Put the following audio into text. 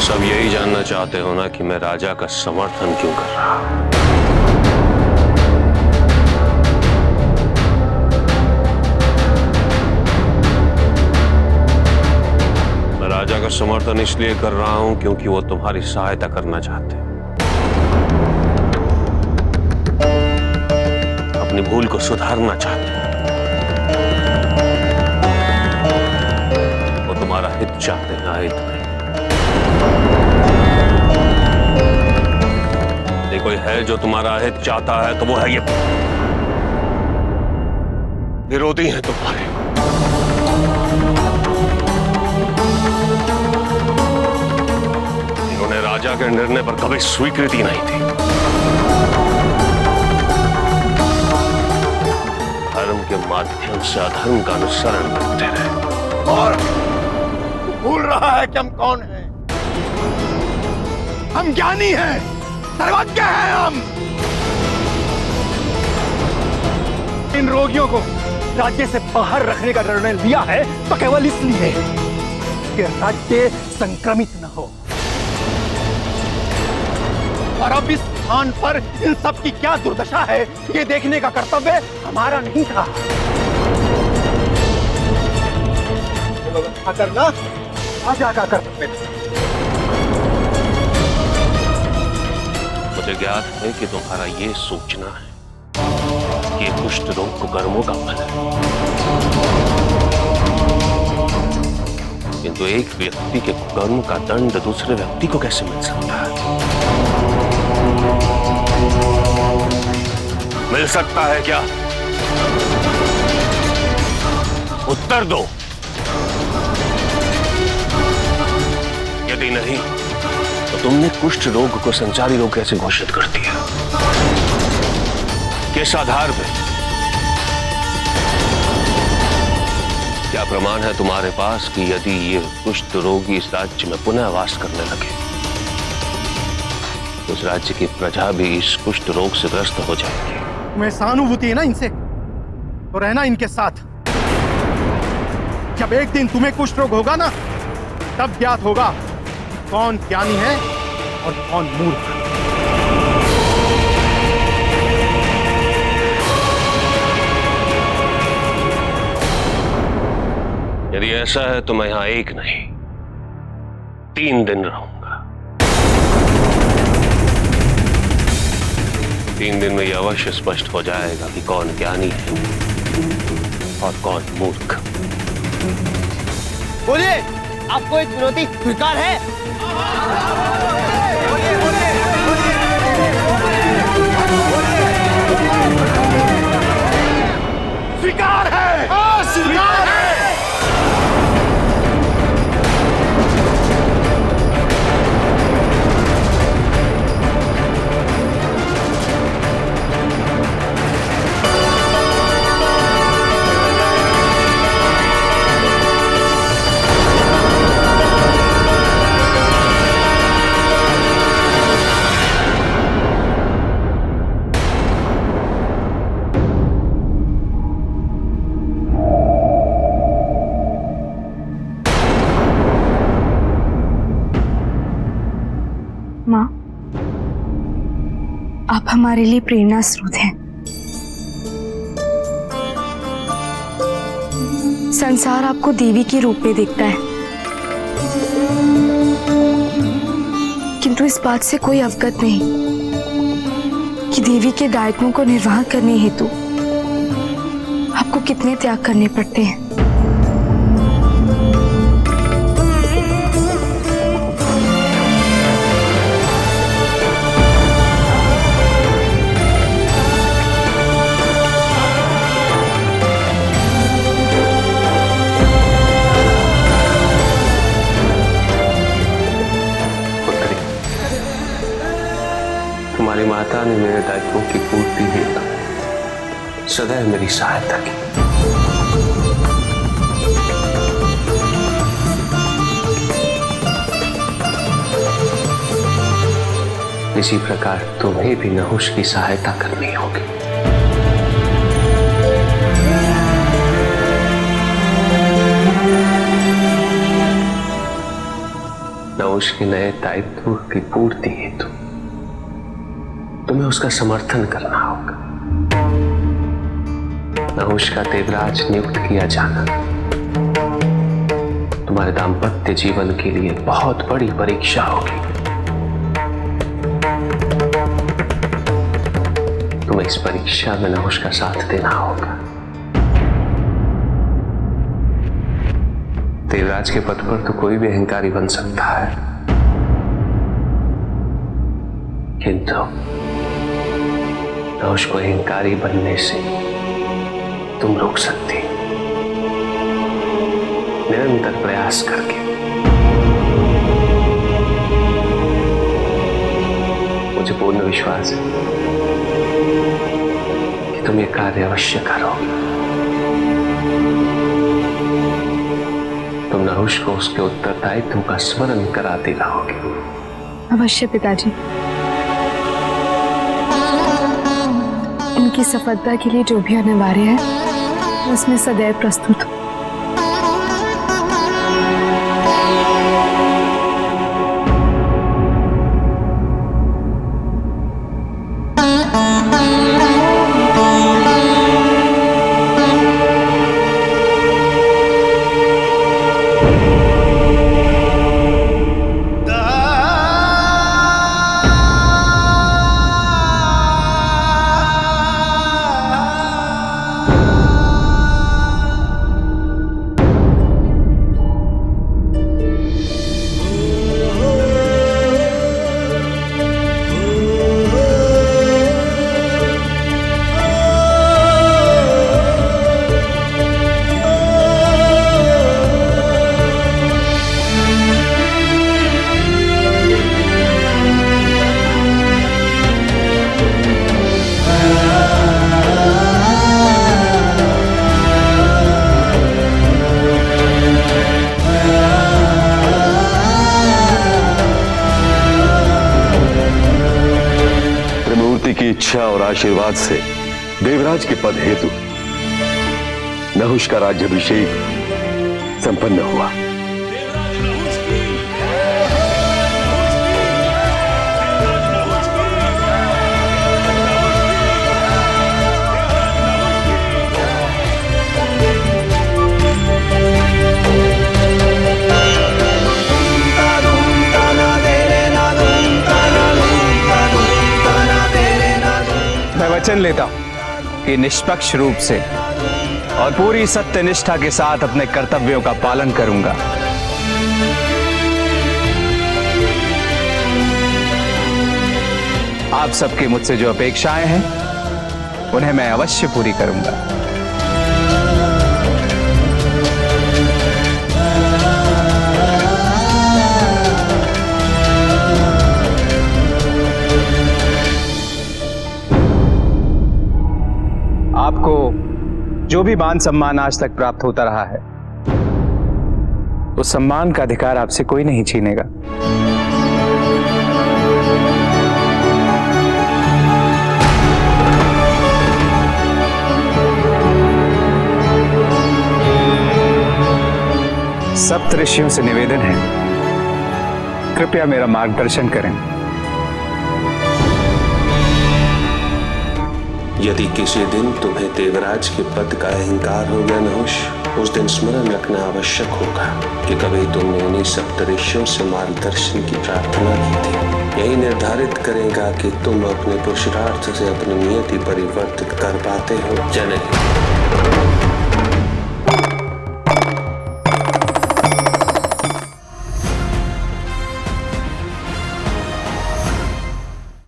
सब यही जानना चाहते हो ना कि मैं राजा का समर्थन क्यों कर रहा हूं। मैं राजा का समर्थन इसलिए कर रहा हूं क्योंकि वो तुम्हारी सहायता करना चाहते हैं, अपनी भूल को सुधारना चाहते हैं। वो तुम्हारा हित चाहते हैं, अहित नहीं। यदि कोई है जो तुम्हारा हित चाहता है तो वो है ये विरोधी हैं तुम्हारे। इन्होंने राजा के निर्णय पर कभी स्वीकृति नहीं दी। धर्म के माध्यम से अधर्म का अनुसरण करते रहे। और भूल रहा है कि हम कौन हैं? हम ज्ञानी हैं, सर्वज्ञ हैं हम। इन रोगियों को राज्य से बाहर रखने का निर्णय लिया है तो केवल इसलिए कि राज्य संक्रमित न हो। और अब इस स्थान पर इन सब की क्या दुर्दशा है ये देखने का कर्तव्य हमारा नहीं था। व्यवस्था करना राजा का कर्तव्य था। मुझे ज्ञात है कि तुम्हारा ये सोचना है कि ये कुष्ठ रोग कुकर्मों का फल है, किंतु एक व्यक्ति के कुकर्म का दंड दूसरे व्यक्ति को कैसे मिल सकता है? मिल सकता है क्या? उत्तर दो। यदि नहीं तो तुमने कुष्ठ रोग को संचारी रोग कैसे घोषित कर दिया? किस आधार पर? क्या प्रमाण है तुम्हारे पास कि यदि ये कुष्ठ रोगी इस राज्य में पुनः वास करने लगे तो उस राज्य की प्रजा भी इस कुष्ठ रोग से ग्रस्त हो जाएगी? तुम्हें सहानुभूति है ना इनसे, तो रहना इनके साथ। जब एक दिन तुम्हें कुष्ठ रोग होगा ना, तब ज्ञात होगा कौन ज्ञानी है और कौन मूर्ख। यदि ऐसा है तो मैं यहां एक नहीं 3 दिन रहूंगा। 3 दिन में यह अवश्य स्पष्ट हो जाएगा कि कौन ज्ञानी है और कौन मूर्ख। बोलिए, आपको एक विरोधी स्वीकार है? स्वीकार है। स्वीकार है। माँ, आप हमारे लिए प्रेरणा स्रोत हैं। संसार आपको देवी के रूप में देखता है, किंतु इस बात से कोई अवगत नहीं कि देवी के दायित्वों को निर्वाह करने हेतु आपको कितने त्याग करने पड़ते हैं। तुम्हारी माता ने मेरे दायित्वों की पूर्ति हेतु सदैव मेरी सहायता की। इसी प्रकार तुम्हें भी नहुष की सहायता करनी होगी। नहुष के नए दायित्व की पूर्ति हेतु तुम्हें उसका समर्थन करना होगा। नहुष का देवराज नियुक्त किया जाना तुम्हारे दाम्पत्य जीवन के लिए बहुत बड़ी परीक्षा होगी। तुम्हें इस परीक्षा में नहुष का साथ देना होगा। देवराज के पद पर तो कोई भी अहंकारी बन सकता है, किंतु नहुष को अहंकारी बनने से तुम रोक सकती निरंतर प्रयास करके। मुझे पूर्ण विश्वास है कि तुम ये कार्य अवश्य करोगे। तुम नहुष को उसके उत्तरदायित्व का स्मरण कराते रहोगे। अवश्य पिताजी। इनकी सफलता के लिए जो भी अनिवार्य है, मैं उसमें सदैव प्रस्तुत हूँ। की इच्छा और आशीर्वाद से देवराज के पद हेतु नहुष का राज्याभिषेक संपन्न हुआ। वचन लेता हूं कि निष्पक्ष रूप से और पूरी सत्यनिष्ठा के साथ अपने कर्तव्यों का पालन करूंगा। आप सबकी मुझसे जो अपेक्षाएं हैं उन्हें मैं अवश्य पूरी करूंगा। आपको जो भी मान सम्मान आज तक प्राप्त होता रहा है, उस सम्मान का अधिकार आपसे कोई नहीं छीनेगा। सप्त ऋषियों से निवेदन है, कृपया मेरा मार्गदर्शन करें। यदि किसी दिन तुम्हें देवराज के पद का अहंकार हो गया नहुष, उस दिन स्मरण रखना आवश्यक होगा कि कभी तुमने इन्हीं सप्तऋषियों से मार्गदर्शन की प्रार्थना की थी। यही निर्धारित करेगा कि तुम अपने पुरुषार्थ से अपनी नियति परिवर्तित कर पाते हो या नहीं।